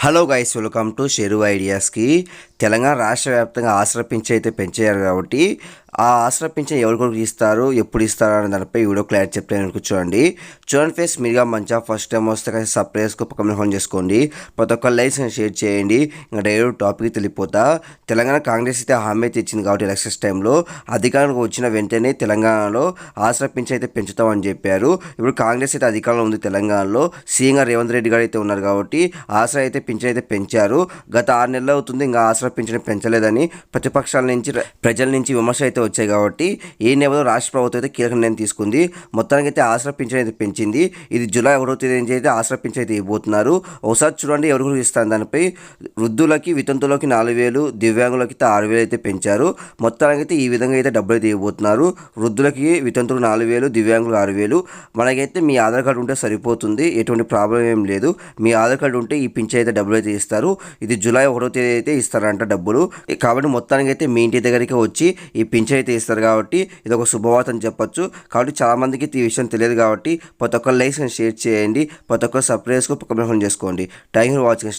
Hello guys, welcome to షెరు ఐడియాస్కి. Telangana రాష్ట్ర వ్యాప్తంగా ఆసరా pension అయితే పెంచారు కాబట్టి ఆ ఆసరా పింఛన్ ఎవరికొరకు ఇస్తారు, ఎప్పుడు ఇస్తారు అనే దానిపై వీడియో క్లారిటీ చెప్తాను. చూడండి ఫ్రెండ్స్, మీరుగా మంచిగా ఫస్ట్ టైం వస్తే కలిసి సబ్స్క్రైబ్కు పక్కన ఫోన్ చేసుకోండి. ప్రతి ఒక్క లైక్స్ షేర్ చేయండి. ఇంకా డైరెక్ట్ టాపిక్ తెలిపోతా. తెలంగాణ కాంగ్రెస్ అయితే హామీ అయితే ఇచ్చింది కాబట్టి ఎలక్షన్స్ టైంలో అధికారంలోకి వచ్చిన వెంటనే తెలంగాణలో ఆసరా పింఛన్ అయితే పెంచుతామని చెప్పారు. ఇప్పుడు కాంగ్రెస్ అయితే అధికారంలో ఉంది తెలంగాణలో. సీఎంగా రేవంత్ రెడ్డి గారు అయితే ఉన్నారు కాబట్టి ఆసరా అయితే పింఛన్ అయితే పెంచారు. గత 6 నెలలు అవుతుంది ఇంకా ఆసరా పింఛన్ పెంచలేదని ప్రతిపక్షాల నుంచి ప్రజల నుంచి విమర్శ అయితే వచ్చాయి. కాబట్టి ఈ నేపథ్యంలో రాష్ట్ర ప్రభుత్వం అయితే కీలక నిర్ణయం తీసుకుంది. మొత్తానికి అయితే ఆసరా పింఛన్ అయితే పెంచింది. ఇది జూలై 1వ తేదీ నుంచి అయితే ఆసరా పింఛన్ అయితే ఇవ్వబోతున్నారు. ఒకసారి చూడండి ఎవరికి ఇస్తారు. దానిపై వృద్ధులకి వితంతులకి 4,000, దివ్యాంగులకి 6,000 అయితే పెంచారు. మొత్తానికి అయితే ఈ విధంగా అయితే డబ్బులు అయితే ఇవ్వబోతున్నారు. వృద్ధులకి వితంతులు 4,000, దివ్యాంగులు 6,000. మనకైతే మీ ఆధార్ కార్డు ఉంటే సరిపోతుంది, ఎటువంటి ప్రాబ్లం ఏం లేదు. మీ ఆధార్ కార్డు ఉంటే ఈ పింఛన్ అయితే డబ్బులు అయితే ఇస్తారు. ఇది జూలై 1వ తేదీ అయితే ఇస్తారంట డబ్బులు. కాబట్టి మొత్తానికి అయితే మీ ఇంటి దగ్గరికి వచ్చి ఈ పింఛన్ అయితే ఇస్తారు. కాబట్టి ఇది ఒక శుభవార్త అని చెప్పొచ్చు. కాబట్టి చాలా మందికి ఈ విషయం తెలియదు. కాబట్టి ప్రతి ఒక్క లైక్స్ షేర్ చేయండి. ప్రతి ఒక్క సబ్స్క్రైబ్కు పక్కన చేసుకోండి. Thank you for watching.